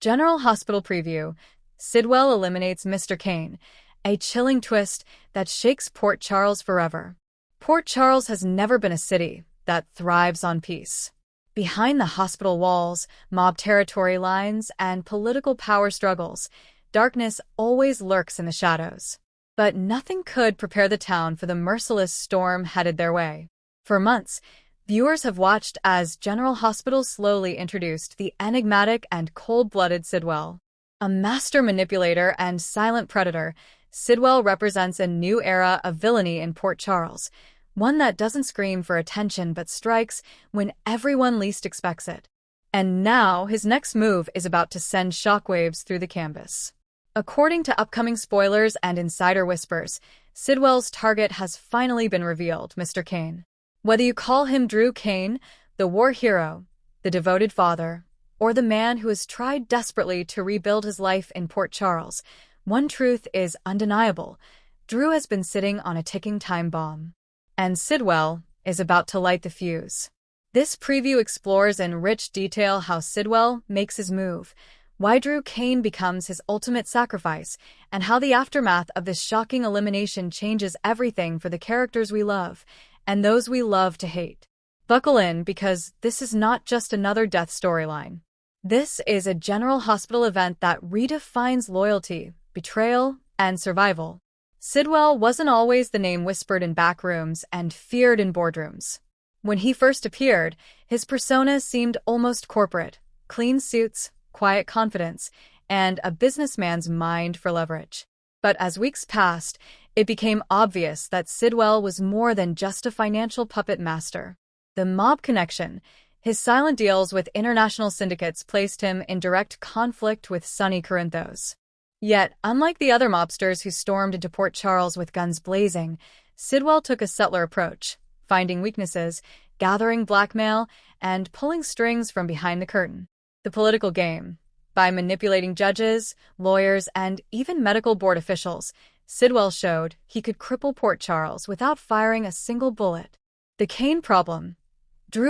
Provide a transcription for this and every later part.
General Hospital Preview. Sidwell eliminates Mr. Cain. A chilling twist that shakes Port Charles forever. Port Charles has never been a city that thrives on peace. Behind the hospital walls, mob territory lines, and political power struggles, darkness always lurks in the shadows. But nothing could prepare the town for the merciless storm headed their way. For months, viewers have watched as General Hospital slowly introduced the enigmatic and cold-blooded Sidwell. A master manipulator and silent predator, Sidwell represents a new era of villainy in Port Charles, one that doesn't scream for attention but strikes when everyone least expects it. And now, his next move is about to send shockwaves through the canvas. According to upcoming spoilers and insider whispers, Sidwell's target has finally been revealed, Mr. Cain. Whether you call him Cain, the war hero, the devoted father, or the man who has tried desperately to rebuild his life in Port Charles, one truth is undeniable. Drew has been sitting on a ticking time bomb. And Sidwell is about to light the fuse. This preview explores in rich detail how Sidwell makes his move, why Cain becomes his ultimate sacrifice, and how the aftermath of this shocking elimination changes everything for the characters we love and those we love to hate. Buckle in, because this is not just another death storyline. This is a General Hospital event that redefines loyalty, betrayal, and survival. Sidwell wasn't always the name whispered in back rooms and feared in boardrooms. When he first appeared, his persona seemed almost corporate: clean suits, quiet confidence, and a businessman's mind for leverage. But as weeks passed, it became obvious that Sidwell was more than just a financial puppet master. The mob connection, his silent deals with international syndicates, placed him in direct conflict with Sonny Corinthos. Yet, unlike the other mobsters who stormed into Port Charles with guns blazing, Sidwell took a subtler approach, finding weaknesses, gathering blackmail, and pulling strings from behind the curtain. The political game. By manipulating judges, lawyers, and even medical board officials, Sidwell showed he could cripple Port Charles without firing a single bullet. The Cain problem.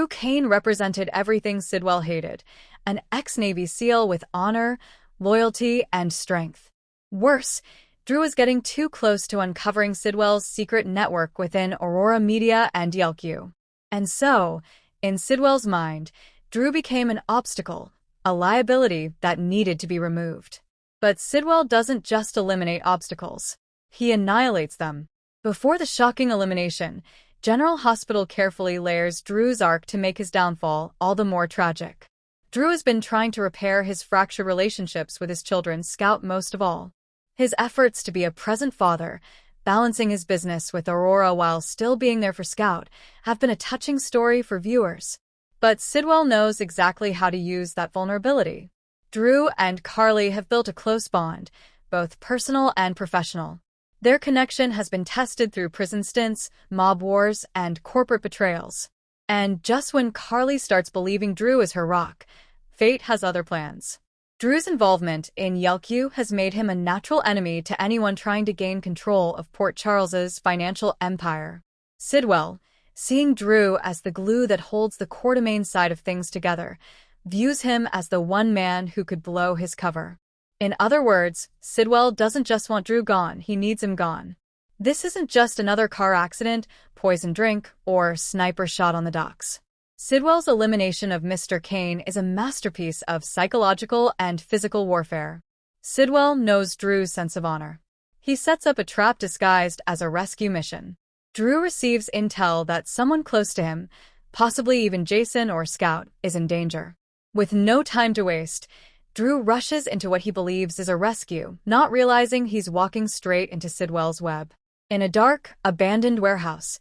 Cain represented everything Sidwell hated: an ex-Navy SEAL with honor, loyalty, and strength. Worse, Drew was getting too close to uncovering Sidwell's secret network within Aurora Media and YLQ. And so, in Sidwell's mind, Drew became an obstacle, a liability that needed to be removed. But Sidwell doesn't just eliminate obstacles. He annihilates them. Before the shocking elimination, General Hospital carefully layers Drew's arc to make his downfall all the more tragic. Drew has been trying to repair his fractured relationships with his children, Scout most of all. His efforts to be a present father, balancing his business with Aurora while still being there for Scout, have been a touching story for viewers. But Sidwell knows exactly how to use that vulnerability. Drew and Carly have built a close bond, both personal and professional. Their connection has been tested through prison stints, mob wars, and corporate betrayals. And just when Carly starts believing Drew is her rock, fate has other plans. Drew's involvement in YLQ has made him a natural enemy to anyone trying to gain control of Port Charles's financial empire. Sidwell, seeing Drew as the glue that holds the Quartermain side of things together, views him as the one man who could blow his cover. In other words, Sidwell doesn't just want Drew gone, he needs him gone. This isn't just another car accident, poison drink, or sniper shot on the docks. Sidwell's elimination of Mr. Cain is a masterpiece of psychological and physical warfare. Sidwell knows Drew's sense of honor. He sets up a trap disguised as a rescue mission. Drew receives intel that someone close to him, possibly even Jason or Scout, is in danger. With no time to waste, Drew rushes into what he believes is a rescue, not realizing he's walking straight into Sidwell's web. In a dark, abandoned warehouse,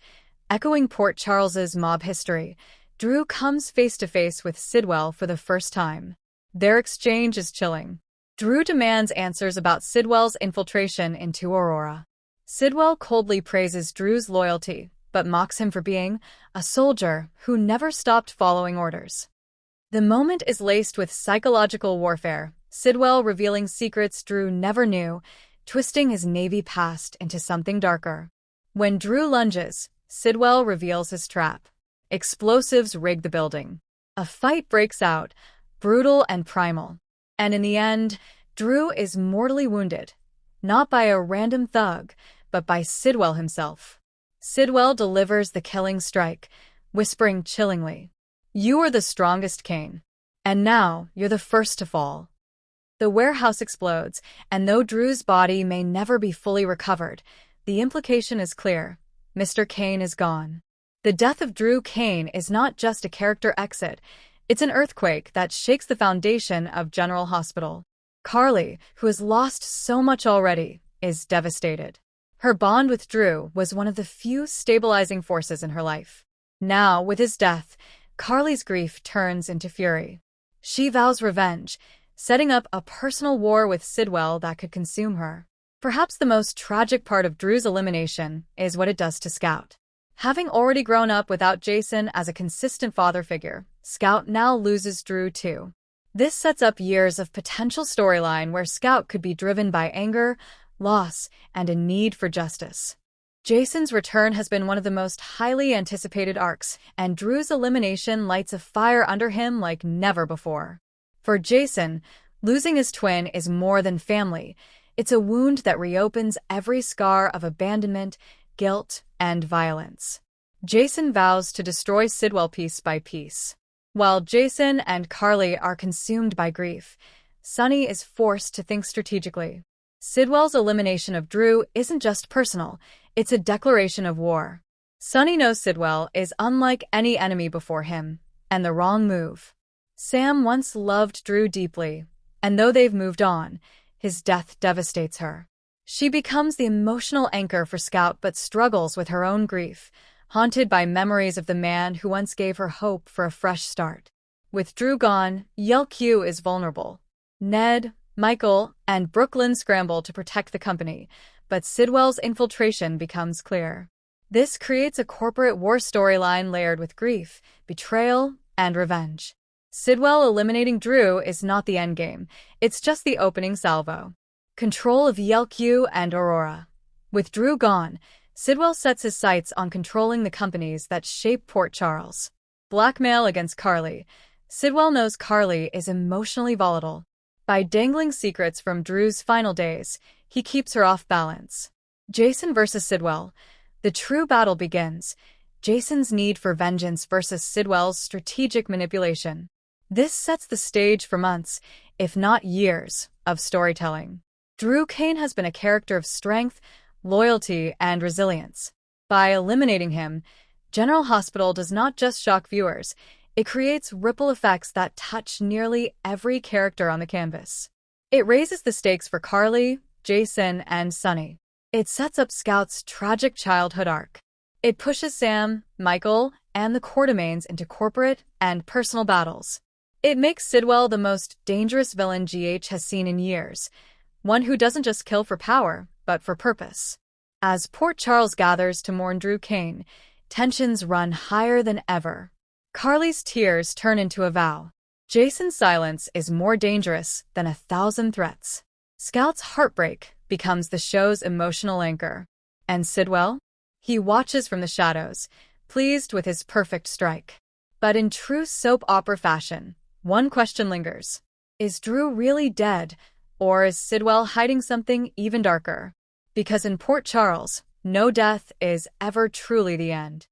echoing Port Charles's mob history, Drew comes face-to-face with Sidwell for the first time. Their exchange is chilling. Drew demands answers about Sidwell's infiltration into Aurora. Sidwell coldly praises Drew's loyalty, but mocks him for being a soldier who never stopped following orders. The moment is laced with psychological warfare, Sidwell revealing secrets Drew never knew, twisting his Navy past into something darker. When Drew lunges, Sidwell reveals his trap. Explosives rig the building. A fight breaks out, brutal and primal. And in the end, Drew is mortally wounded, not by a random thug, but by Sidwell himself. Sidwell delivers the killing strike, whispering chillingly, "You are the strongest, Cain. And now you're the first to fall." The warehouse explodes, and though Drew's body may never be fully recovered, the implication is clear. Mr. Cain is gone. The death of Drew Cain is not just a character exit, it's an earthquake that shakes the foundation of General Hospital. Carly, who has lost so much already, is devastated. Her bond with Drew was one of the few stabilizing forces in her life. Now, with his death, Carly's grief turns into fury. She vows revenge, setting up a personal war with Sidwell that could consume her. Perhaps the most tragic part of Drew's elimination is what it does to Scout. Having already grown up without Jason as a consistent father figure, Scout now loses Drew too. This sets up years of potential storyline where Scout could be driven by anger, loss, and a need for justice. Jason's return has been one of the most highly anticipated arcs, and Drew's elimination lights a fire under him like never before. For Jason, losing his twin is more than family. It's a wound that reopens every scar of abandonment, guilt, and violence. Jason vows to destroy Sidwell piece by piece. While Jason and Carly are consumed by grief, Sonny is forced to think strategically. Sidwell's elimination of Drew isn't just personal, it's a declaration of war. Sonny knows Sidwell is unlike any enemy before him, and the wrong move. Sam once loved Drew deeply, and though they've moved on, his death devastates her. She becomes the emotional anchor for Scout but struggles with her own grief, haunted by memories of the man who once gave her hope for a fresh start. With Drew gone, Q is vulnerable. Ned, Michael, and Brooklyn scramble to protect the company, but Sidwell's infiltration becomes clear. This creates a corporate war storyline layered with grief, betrayal, and revenge. Sidwell eliminating Drew is not the endgame, it's just the opening salvo. Control of Q and Aurora. With Drew gone, Sidwell sets his sights on controlling the companies that shape Port Charles. Blackmail against Carly. Sidwell knows Carly is emotionally volatile. By dangling secrets from Drew's final days, he keeps her off balance. Jason versus Sidwell. The true battle begins. Jason's need for vengeance versus Sidwell's strategic manipulation. This sets the stage for months, if not years, of storytelling. Drew Cain has been a character of strength, loyalty, and resilience. By eliminating him, General Hospital does not just shock viewers, it creates ripple effects that touch nearly every character on the canvas. It raises the stakes for Carly, Jason, and Sonny. It sets up Scout's tragic childhood arc. It pushes Sam, Michael, and the Quartermaines into corporate and personal battles. It makes Sidwell the most dangerous villain GH has seen in years, one who doesn't just kill for power, but for purpose. As Port Charles gathers to mourn Drew Cain, tensions run higher than ever. Carly's tears turn into a vow. Jason's silence is more dangerous than 1,000 threats. Scout's heartbreak becomes the show's emotional anchor. And Sidwell? He watches from the shadows, pleased with his perfect strike. But in true soap opera fashion, one question lingers. Is Drew really dead, or is Sidwell hiding something even darker? Because in Port Charles, no death is ever truly the end.